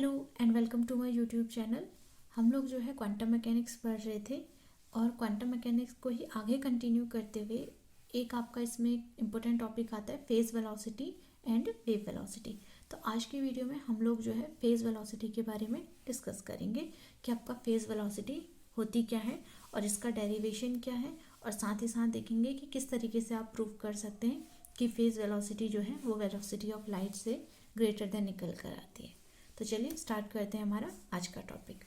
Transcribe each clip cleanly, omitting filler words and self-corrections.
Hello and welcome to my YouTube channel. हम लोग जो है क्वांटम मैकेनिक्स पढ़ रहे थे और क्वांटम मैकेनिक्स को ही आगे कंटिन्यू करते हुए एक आपका इसमें इम्पोर्टेंट टॉपिक आता है phase velocity and wave velocity. तो आज की वीडियो में हम लोग जो है फेज़ वेलोसिटी के बारे में डिस्कस करेंगे कि आपका फेज़ वेलोसिटी होती क्या है और इसका डेरिवेशन क्या है, और साथ ही साथ देखेंगे कि किस तरीके से आप प्रूव कर सकते हैं कि फेज़ वेलोसिटी जो है वो वेलोसिटी ऑफ लाइट से ग्रेटर देन निकल कर आती है। तो चलिए स्टार्ट करते हैं हमारा आज का टॉपिक।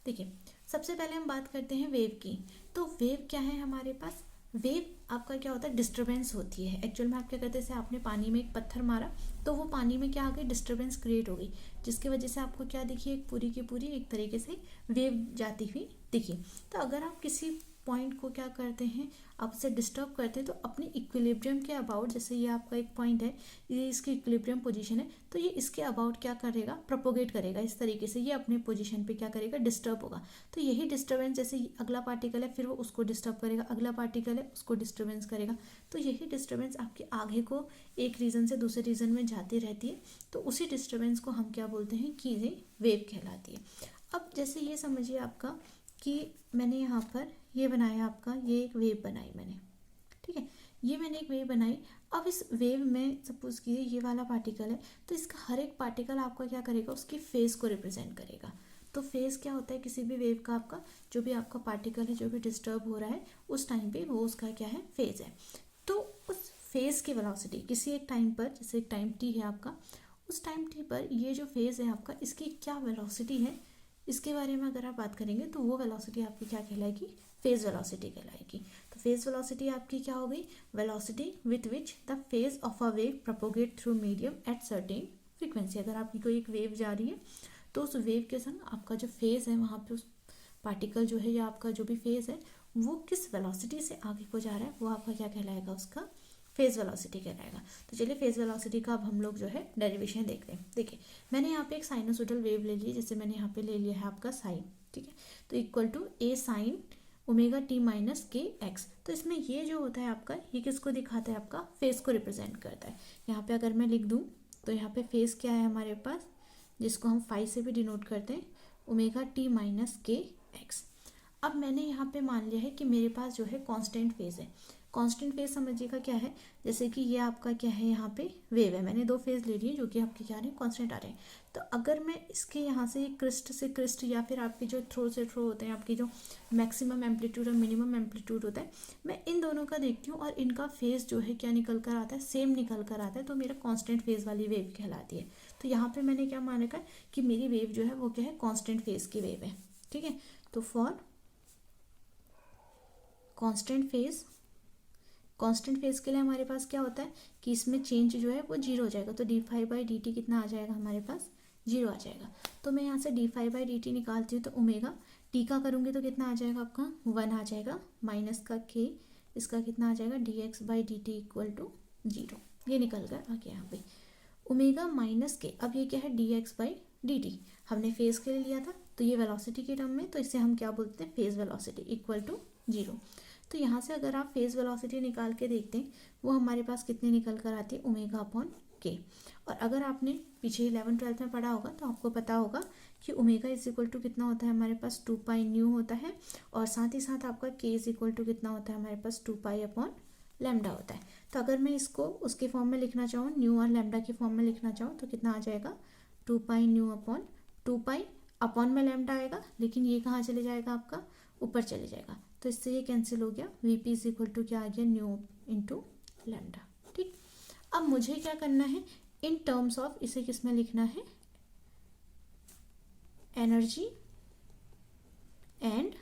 देखिए, सबसे पहले हम बात करते हैं वेव की। तो वेव क्या है हमारे पास? वेव आपका क्या होता है, डिस्टर्बेंस होती है। एक्चुअल में आप क्या करते हैं, जैसे आपने पानी में एक पत्थर मारा तो वो पानी में क्या आ गई, डिस्टर्बेंस क्रिएट हो गई, जिसकी वजह से आपको क्या दिखी, एक पूरी की पूरी एक तरीके से वेव जाती हुई दिखी। तो अगर आप किसी पॉइंट को क्या करते हैं, आप उसे डिस्टर्ब करते हैं, तो अपने इक्विलिब्रियम के अबाउट, जैसे ये आपका एक पॉइंट है, ये इसकी इक्विलिब्रियम पोजीशन है, तो ये इसके अबाउट क्या करेगा, प्रोपोगेट करेगा इस तरीके से, ये अपने पोजीशन पे क्या करेगा, डिस्टर्ब होगा। तो यही डिस्टर्बेंस, जैसे अगला पार्टिकल है फिर वो उसको डिस्टर्ब करेगा, अगला पार्टिकल है उसको डिस्टर्बेंस करेगा, तो यही डिस्टर्बेंस आपके आगे को एक रीजन से दूसरे रीजन में जाती रहती है। तो उसी डिस्टर्बेंस को हम क्या बोलते हैं कि ये वेव कहलाती है। अब जैसे ये समझिए आपका कि मैंने यहाँ पर ये बनाया, आपका ये एक वेव बनाई मैंने, ठीक है, ये मैंने एक वेव बनाई। अब इस वेव में सपोज कीजिए ये वाला पार्टिकल है, तो इसका हर एक पार्टिकल आपका क्या करेगा, उसकी फेस को रिप्रेजेंट करेगा। तो फेस क्या होता है किसी भी वेव का, आपका जो भी आपका पार्टिकल है जो भी डिस्टर्ब हो रहा है उस टाइम पे वो उसका क्या है, फेज है। तो उस फेज की वेलोसिटी किसी एक टाइम पर, जैसे एक टाइम टी है आपका, उस टाइम टी पर ये जो फेज है आपका, इसकी क्या वेलोसिटी है, इसके बारे में अगर आप बात करेंगे तो वो वेलोसिटी आपकी क्या कहलाएगी, फेज वेलोसिटी कहलाएगी। तो फेज वेलोसिटी आपकी क्या हो गई, velocity with which the phase of a wave propagate through medium at certain frequency. अगर आपकी कोई एक वेव जा रही है तो उस वेव के संग आपका जो फेज है, वहाँ पे उस पार्टिकल जो है या आपका जो भी फेज है वो किस वेलोसिटी से आगे को जा रहा है, वो आपका क्या कहलाएगा, उसका फेज वेलोसिटी कहलाएगा। तो चलिए फेज वेलोसिटी का अब हम लोग जो है डेरिवेशन देखते हैं। देखिए, मैंने यहाँ पे एक साइनोसॉइडल वेव ले ली, जैसे मैंने यहाँ पे ले लिया है आपका साइन, ठीक है, तो equal to a sine omega t minus k x. तो इसमें ये जो होता है आपका, ये किसको दिखाता है, आपका फेस को रिप्रेजेंट करता है। यहाँ पे अगर मैं लिख दूँ तो यहाँ पे फेस क्या है हमारे पास, जिसको हम फाई से भी डिनोट करते हैं, omega t minus k x. अब मैंने यहाँ पे मान लिया है कि मेरे पास जो है कांस्टेंट फेज है। कांस्टेंट फेज समझिएगा क्या है, जैसे कि ये आपका क्या है, यहाँ पे वेव है, मैंने दो फेज ले लिए जो कि आपके क्या रहे हैं, कांस्टेंट आ रहे हैं। तो अगर मैं इसके यहाँ से क्रिस्ट से क्रिस्ट, या फिर आपके जो थ्रो से थ्रो होते हैं, आपकी जो मैक्सिमम एम्पलीट्यूड और मिनिमम एम्पलीट्यूड होता है, मैं इन दोनों का देखती हूँ और इनका फेज जो है क्या निकल कर आता है, सेम निकल कर आता है, तो मेरा कॉन्स्टेंट फेज वाली वेव कहलाती है। तो यहाँ पर मैंने क्या मान रखा है कि मेरी वेव जो है वो क्या है, कॉन्स्टेंट फेज की वेव है, ठीक है। तो फॉर कांस्टेंट फेज के लिए हमारे पास क्या होता है कि इसमें चेंज जो है वो जीरो हो जाएगा। तो d phi by d t कितना आ जाएगा हमारे पास, जीरो आ जाएगा। तो मैं यहाँ से d phi by d t निकालती हूँ, तो ओमेगा टी का करूँगी तो कितना आ जाएगा आपका, वन आ जाएगा, माइनस का के, इसका कितना आ जाएगा, d x by d t equal to zero. ये निकल कर आ गया यहाँ पे ओमेगा माइनस के। अब ये क्या है, D x by d T, हमने फेज के लिए लिया था, तो ये वेलोसिटी के टर्म में, तो इसे हम क्या बोलते हैं, phase velocity equal to zero. तो यहाँ से अगर आप फेज वेलोसिटी निकाल के देखते हैं, वो हमारे पास कितनी निकल कर आती है, ओमेगा अपॉन के। और अगर आपने पीछे 11th-12th में पढ़ा होगा तो आपको पता होगा कि ओमेगा इज इक्वल टू कितना होता है हमारे पास, 2 पाई न्यू होता है, और साथ ही साथ आपका के इज इक्वल टू कितना होता है हमारे पास, 2 पाई अपॉन लैम्डा होता है। तो अगर मैं इसको उसके फॉर्म में लिखना चाहूँ, न्यू और लैम्डा के फॉर्म में लिखना चाहूँ, तो कितना आ जाएगा, 2 pi nu upon 2 pi upon में लैम्डा आएगा, लेकिन ये कहाँ चले जाएगा, आपका ऊपर चले जाएगा, तो इससे ये कैंसिल हो गया। V p is equal to क्या आ गया, न्यू इंटू लैम्डा, ठीक। अब मुझे क्या करना है, इन टर्म्स ऑफ, इसे किस में लिखना है, एनर्जी एंड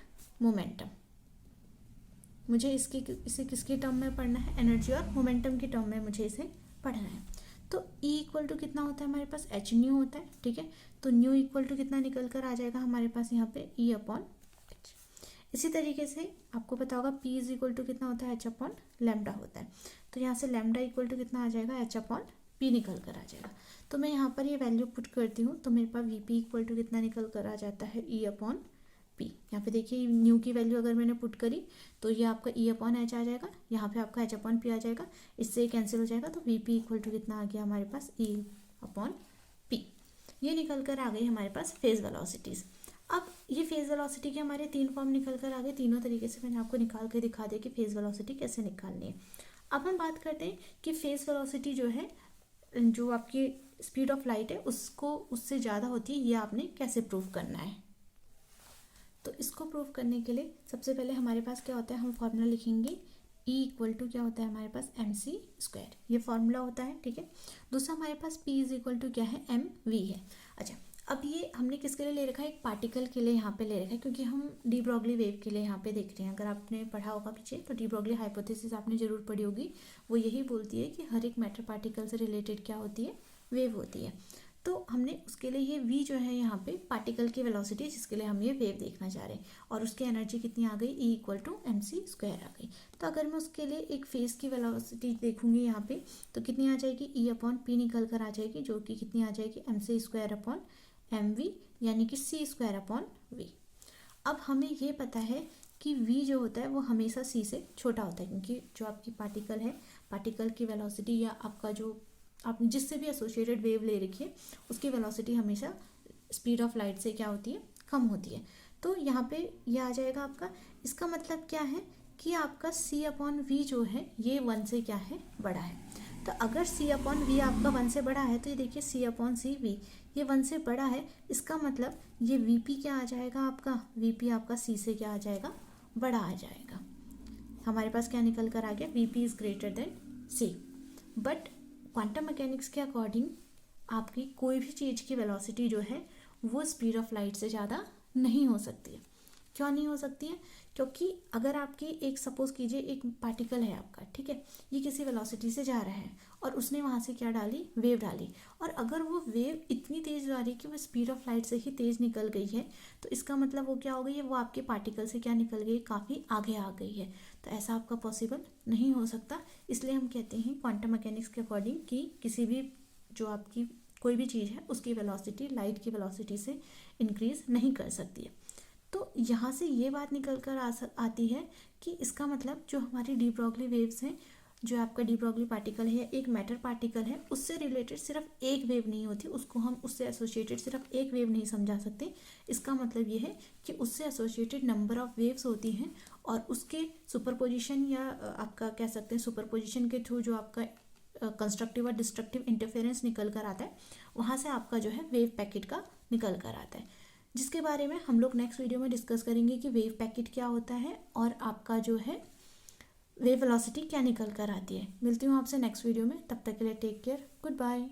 मोमेंटम। मुझे इसे किसके टर्म में पढ़ना है, एनर्जी और मोमेंटम के टर्म में मुझे इसे पढ़ना है। तो E इक्वल टू कितना होता है हमारे पास, एच न्यू होता है, ठीक है। तो न्यू इक्वल टू कितना निकल कर आ जाएगा हमारे पास यहाँ पे, E अपॉन एच। इसी तरीके से आपको पता होगा P इज इक्वल टू कितना होता है, एच अपॉन लैम्डा होता है। तो यहाँ से लैम्डा इक्वल टू कितना आ जाएगा, एच अपॉन पी निकल कर आ जाएगा। तो मैं यहाँ पर ये वैल्यू पुट करती हूँ, तो मेरे पास वी पी इक्वल टू कितना निकल कर आ जाता है, ई अपॉन पी। यहाँ पे देखिए न्यू की वैल्यू अगर मैंने पुट करी तो ये आपका ई अपॉन एच आ जाएगा, यहाँ पे आपका एच अपॉन पी आ जाएगा, इससे कैंसिल हो जाएगा। तो वी पी इक्वल टू कितना आ गया हमारे पास, ई अपॉन पी। ये निकल कर आ गई हमारे पास फेज वेलोसिटीज़। अब ये फेज वेलोसिटी के हमारे 3 फॉर्म निकल कर आ गए, तीनों तरीके से मैंने आपको निकाल के दिखा दिया कि फेज वेलोसिटी कैसे निकालनी है। अब हम बात करते हैं कि फेज वेलोसिटी जो है, जो आपकी स्पीड ऑफ लाइट है उसको उससे ज़्यादा होती है, ये आपने कैसे प्रूव करना है। तो इसको प्रूव करने के लिए सबसे पहले हमारे पास क्या होता है, हम फॉर्मूला लिखेंगे E इक्वल टू क्या होता है हमारे पास mc², ये फॉर्मूला होता है, ठीक है। दूसरा हमारे पास P इज इक्वल टू क्या है, mv है। अच्छा, अब ये हमने किसके लिए ले रखा है, एक पार्टिकल के लिए यहाँ पे ले रखा है, क्योंकि हम डी ब्रॉगली वेव के लिए यहाँ पे देख रहे हैं। अगर आपने पढ़ा होगा पीछे तो डी ब्रॉगली हाइपोथेसिस आपने जरूर पढ़ी होगी, वो यही बोलती है कि हर एक मैटर पार्टिकल से रिलेटेड क्या होती है, वेव होती है। तो हमने उसके लिए ये v जो है यहाँ पे पार्टिकल की वेलोसिटी, जिसके लिए हम ये वेव देखना चाह रहे हैं, और उसकी एनर्जी कितनी आ गई, E इक्वल टू mc² आ गई। तो अगर मैं उसके लिए एक फेस की वेलोसिटी देखूंगी यहाँ पे, तो कितनी आ जाएगी, E/P निकल कर आ जाएगी, जो कि कितनी आ जाएगी, mc²/mv, यानी कि c²/v। अब हमें ये पता है कि v जो होता है वो हमेशा c से छोटा होता है, क्योंकि जो आपकी पार्टिकल है, पार्टिकल की वेलोसिटी या आपका जो आपने जिससे भी एसोसिएटेड वेव ले रखी है उसकी वेलोसिटी हमेशा स्पीड ऑफ लाइट से क्या होती है, कम होती है। तो यहाँ पे ये आ जाएगा आपका, इसका मतलब क्या है कि आपका c/v जो है ये 1 से क्या है, बड़ा है। तो अगर c/v आपका 1 से बड़ा है, तो ये देखिए c/cv ये 1 से बड़ा है, इसका मतलब ये vp क्या आ जाएगा आपका, vp आपका c से क्या आ जाएगा, बड़ा आ जाएगा। हमारे पास क्या निकल कर आ गया, vp is greater than c। But quantum mechanics के अकॉर्डिंग आपकी कोई भी चीज़ की वेलोसिटी जो है वो स्पीड ऑफ लाइट से ज़्यादा नहीं हो सकती है। क्यों नहीं हो सकती है, क्योंकि अगर आपकी एक सपोज कीजिए एक पार्टिकल है आपका, ठीक है, ये किसी वेलोसिटी से जा रहा है और उसने वहाँ से क्या डाली, वेव डाली, और अगर वो वेव इतनी तेज़ जा रही है कि वो स्पीड ऑफ लाइट से ही तेज़ निकल गई है, तो इसका मतलब वो क्या हो गई है, वो आपके पार्टिकल से क्या निकल गई, काफ़ी आगे आ गई है। तो ऐसा आपका पॉसिबल नहीं हो सकता। इसलिए हम कहते हैं क्वांटम मैकेनिक्स के अकॉर्डिंग कि किसी भी जो आपकी कोई भी चीज़ है उसकी वेलोसिटी लाइट की वेलोसिटी से इंक्रीज नहीं कर सकती है। तो यहाँ से ये बात निकल कर आती है कि इसका मतलब जो हमारी डी ब्रॉगली वेव्स हैं, जो आपका डी ब्रॉगली पार्टिकल है, एक मैटर पार्टिकल है, उससे रिलेटेड सिर्फ एक वेव नहीं होती, उसको हम उससे एसोसिएटेड सिर्फ एक वेव नहीं समझा सकते। इसका मतलब ये है कि उससे एसोसिएटेड नंबर ऑफ वेव्स होती हैं, और उसके सुपरपोजिशन या आपका कह सकते हैं सुपरपोजिशन के थ्रू जो आपका कंस्ट्रक्टिव और डिस्ट्रक्टिव इंटरफेरेंस निकल कर आता है, वहाँ से आपका जो है वेव पैकेट का निकल कर आता है, जिसके बारे में हम लोग नेक्स्ट वीडियो में डिस्कस करेंगे कि वेव पैकेट क्या होता है और आपका जो है वेव वेलोसिटी क्या निकल कर आती है। मिलती हूँ आपसे नेक्स्ट वीडियो में, तब तक के लिए टेक केयर, गुड बाय।